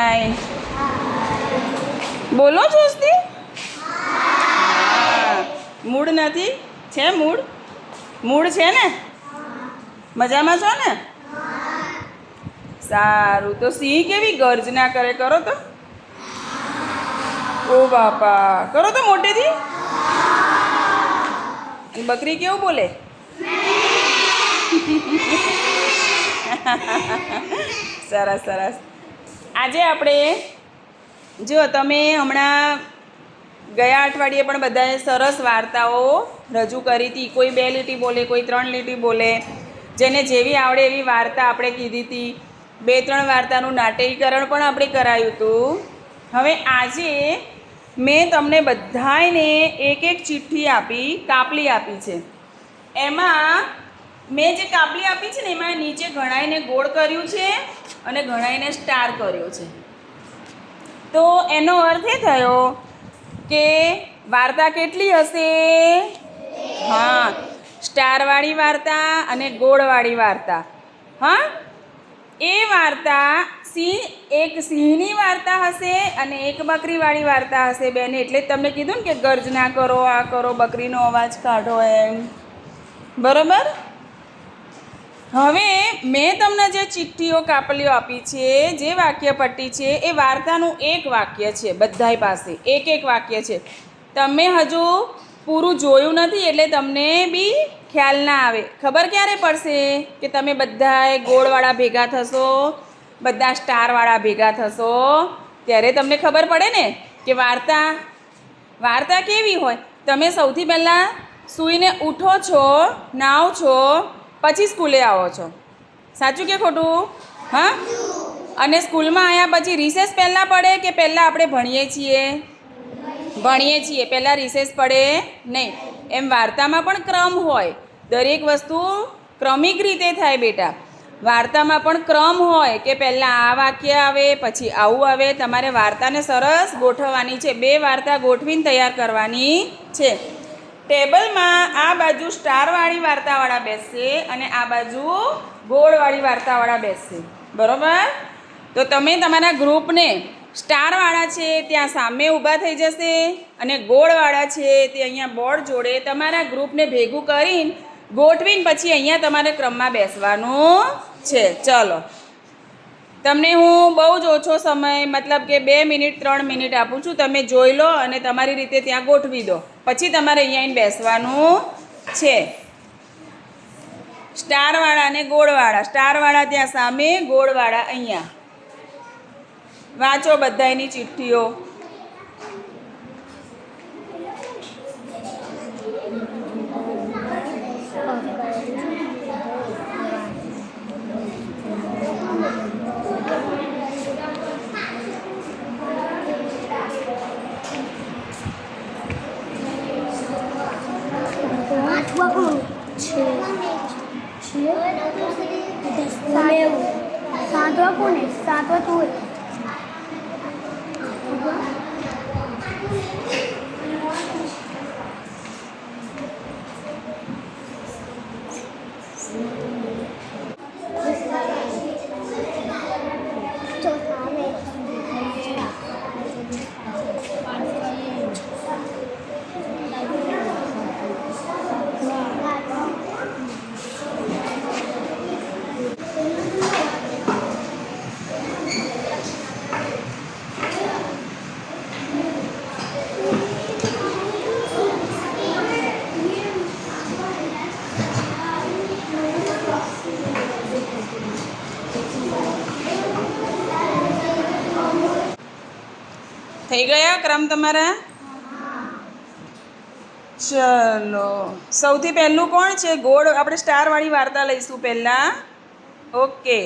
હાય. બોલો જોસ્તી. મૂડ નથી છે? મૂડ છે ને? મજામાં છો ને? સારું. તો સિંહ કેવી ગર્જના કરે, કરો તો. ઓ બાપા, કરો તો મોટેથી. અને બકરી કેવું બોલે? સરસ સરસ. આજે આપણે જો તમે હમણાં ગયા અઠવાડિયે પણ બધાએ સરસ વાર્તાઓ રજૂ કરી હતી. કોઈ 2 લીટી બોલે, કોઈ 3 લીટી બોલે. જેને જેવી આવડે એવી વાર્તા આપણે કીધી હતી. 2-3 વાર્તાનું નાટ્યીકરણ પણ આપણે કરાયું હતું. હવે આજે મેં તમને બધાને એક ચિઠ્ઠી આપી, કાપલી આપી છે. એમાં મેં જે કાપલી આપી છે ને એમાં નીચે ઘણાઈને ગોળ કર્યું છે અને ઘણાઈને સ્ટાર કર્યો છે. તો એનો અર્થ એ થયો કે વાર્તા કેટલી હશે? હા, સ્ટારવાળી વાર્તા અને ગોળવાળી વાર્તા. હા, એ વાર્તા એક સિંહની વાર્તા હશે અને એક બકરીવાળી વાર્તા હશે બેન. એટલે જ તમને કીધું ને કે ગર્જના કરો, આ કરો, બકરીનો અવાજ કાઢો એમ. બરોબર. હવે મેં તમને જે ચિઠ્ઠીઓ કાપલીઓ આપી છે, જે વાક્ય પટ્ટી છે, એ વાર્તાનું એક વાક્ય છે. બધાય પાસે એક વાક્ય છે. તમે હજુ પૂરું જોયું નથી એટલે તમને બી ખ્યાલ ના આવે. ખબર ક્યારે પડશે કે તમે બધાય ગોળવાળા ભેગા થશો, બધા સ્ટારવાળા ભેગા થશો, ત્યારે તમને ખબર પડે ને કે વાર્તા કેવી હોય. તમે સૌથી પહેલાં સૂઈને ઉઠો છો, નાહો છો, પછી સ્કૂલે આવો છો. સાચું કે ખોટું? હા. અને સ્કૂલમાં આવ્યા પછી રિસેસ પહેલાં પડે કે પહેલાં આપણે ભણીએ છીએ? પહેલાં રિસેસ પડે નહીં. એમ વાર્તામાં પણ ક્રમ હોય. દરેક વસ્તુ ક્રમિક રીતે થાય બેટા. વાર્તામાં પણ ક્રમ હોય કે પહેલાં આ વાક્ય આવે, પછી આવું આવે. તમારે વાર્તાને સરસ ગોઠવવાની છે. 2 વાર્તા ગોઠવીને તૈયાર કરવાની છે. ટેબલમાં આ બાજુ સ્ટારવાળી વાર્તાવાળા બેસશે અને આ બાજુ ગોળવાળી વાર્તાવાળા બેસશે. બરાબર? તો તમે તમારા ગ્રુપને સ્ટારવાળા છે ત્યાં સામે ઊભા થઈ જશે અને ગોળવાળા છે તે અહીંયા બોર્ડ જોડે તમારા ગ્રુપને ભેગું કરીને ગોઠવીને પછી અહીંયા તમારે ક્રમમાં બેસવાનું છે. ચલો, તમને હું બહુ જ ઓછો સમય, મતલબ કે 2 મિનિટ 3 મિનિટ આપું છું. તમે જોઈ લો અને તમારી રીતે ત્યાં ગોઠવી દો. પછી તમારે અહીંયા આવીને બેસવાનું છે. સ્ટારવાળા અને ગોળવાળા. સ્ટારવાળા ત્યાં સામે, ગોળવાળા અહીંયા. વાંચો બધાયની ચિઠ્ઠીઓ. સાતવા તું થઈ ગયા ક્રમ તમારા? ચલો, સૌથી પહેલું કોણ છે? ગોળ. આપણે સ્ટારવાળી વાર્તા લઈશું પહેલાં. ઓકે,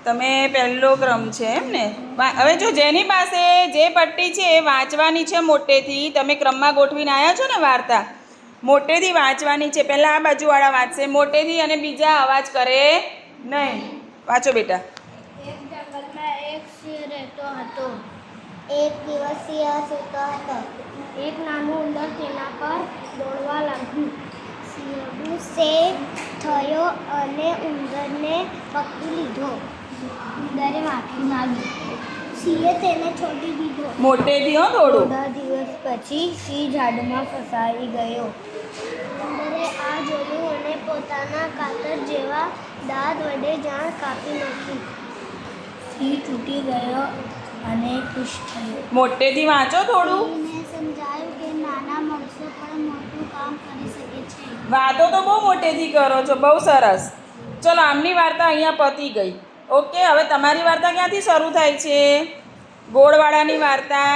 તમે પહેલો ક્રમ છે એમ ને? હવે જો જેની પાસે જે પટ્ટી છે એ વાંચવાની છે મોટેથી. તમે ક્રમમાં ગોઠવીને આવ્યા છો ને વાર્તા, મોટેથી વાંચવાની છે. પહેલાં આ બાજુવાળા વાંચશે મોટેથી અને બીજા અવાજ કરે નહીં. વાંચો બેટા. એક જંગલમાં એક સિંહ રહેતો હતો. એક દિવસ સિંહ સૂતો હતો. એક નાનું ઉંદર તેના પર દોડવા લાગ્યું. સિંહ ગુસ્સે થયો અને ઉંદરને પકડી લીધો. ઉંદરે માફી માંગી. સિંહે તેને છોડી દીધો. મોટેથી હો થોડું. થોડા દિવસ પછી સિંહ ઝાડમાં ફસાઈ ગયો. ઉંદરે આ જોયું અને પોતાના કાતર જેવા દાંત વડે જાણ કાપી નાખી. સિંહ તૂટી ગયો અને ખુશ થયો. મોટેથી વાંચો થોડું. સિંહને સમજાયું કે નાના માણસો પણ મોટું કામ કરી શકે છે. વાતો તો બહુ મોટેથી કરો છો, બહુ સરસ. ચલો આમની વાર્તા અહીંયા પતી ગઈ. ઓકે, હવે તમારી વાર્તા ક્યાંથી શરૂ થાય છે? ગોળવાળાની વાર્તા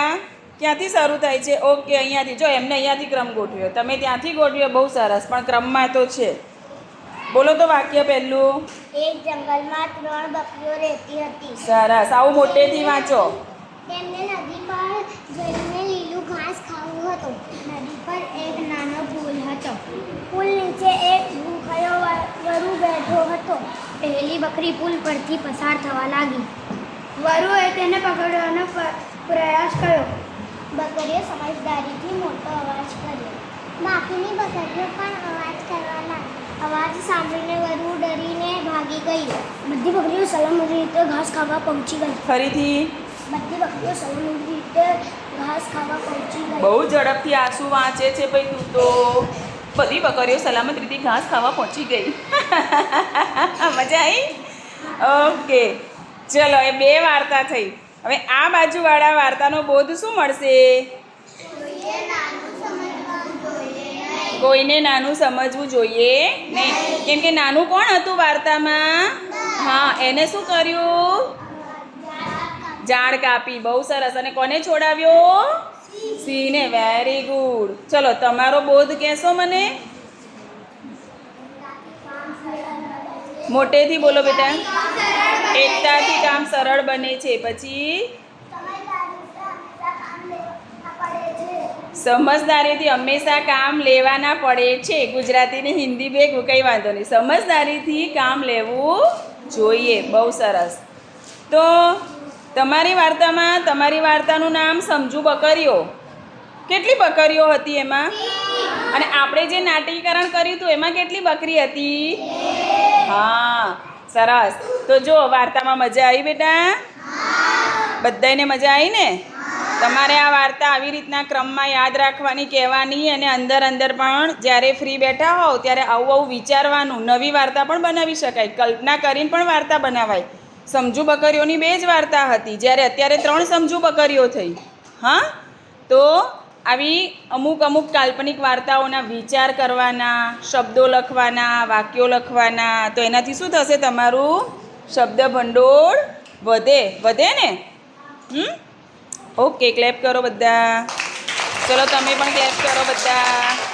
ક્યાંથી શરૂ થાય છે? ઓકે, અહીંયાથી. જો એમને અહીંયાથી ક્રમ ગોઠવ્યો, તમે ત્યાંથી ગોઠવ્યો, બહુ સરસ, પણ ક્રમમાં તો છે. બોલો તો વાક્ય પહેલું. એક જંગલમાં 3 બકરીઓ રહેતી હતી. સરસ, આવું મોટેથી વાંચો. તેમને નદી પર જઈને લીલું ઘાસ ખાવું હતું. નદી પર એક નાનો પુલ હતો. પુલ નીચે એક ભૂખ્યો વરુ બેઠો હતો. પહેલી બકરી પુલ પરથી પસાર થવા લાગી. વરુએ તેને પકડવાનો પ્રયાસ કર્યો. બકરીએ સમજદારીથી મોટો અવાજ કર્યો. બાકીની બકરીઓ પણ અવાજ કરવા લાગી. અવાજ સાંભળીને વરુ ડરીને ભાગી ગઈ. બધી બકરીઓ સલામત રીતે ઘાસ ખાવા પહોંચી ગઈ. ફરીથી. બધી બકરીઓ સલામત રીતે ઘાસ ખાવા પહોંચી ગઈ. બહુ ઝડપથી આંસુ વાંચે છે ભાઈ તું તો. બધી બકરીઓ સલામત રીતે ઘાસ ખાવા પહોંચી ગઈ. મજા આવી? ઓકે, ચલો એ 2 વાર્તા થઈ. હવે આ બાજુવાળા વાર્તાનો બોધ શું મળશે? કોઈને નાનું સમજવું જોઈએ નહીં. કેમ કે નાનું કોણ હતું વાર્તામાં? હા, એને શું કર્યું? ઝાડ કાપી. બહુ સરસ. અને કોને છોડાવ્યો? સિંહને. Very good. ચલો તમારો બોધ કહેશો મને? મોટેથી બોલો બેટા. એકતાથી કામ સરળ બને છે. પછી સમજદારીથી હંમેશા કામ લેવાના પડે છે. ગુજરાતી ને હિન્દી ભેગું કંઈ વાંધો નહીં. સમજદારીથી કામ લેવું જોઈએ. બહુ સરસ. તો તમારી વાર્તાનું નામ સમજુ બકરીઓ. કેટલી બકરીઓ હતી એમાં? અને આપણે જે નાટ્યકરણ કર્યું હતું એમાં કેટલી બકરી હતી? હા, સરસ. તો જો વાર્તામાં મજા આવી બેટા? બધાને મજા આવી ને? તમારે આ વાર્તા આવી રીતના ક્રમમાં યાદ રાખવાની, કહેવાની, અને અંદર પણ જ્યારે ફ્રી બેઠા હોવ ત્યારે આવું વિચારવાનું. નવી વાર્તા પણ બનાવી શકાય. કલ્પના કરીને પણ વાર્તા બનાવાય. સમજુ બકરીઓની 2 જ વાર્તા હતી, જ્યારે અત્યારે 3 સમજુ બકરીઓ થઈ. હા, તો આવી અમુક કાલ્પનિક વાર્તાઓના વિચાર કરવાના, શબ્દો લખવાના, વાક્યો લખવાના. તો એનાથી શું થશે? તમારું શબ્દ ભંડોળ વધે ને? ઓકે, ક્લેપ કરો બધા. ચલો તમે પણ ક્લેપ કરો બધા.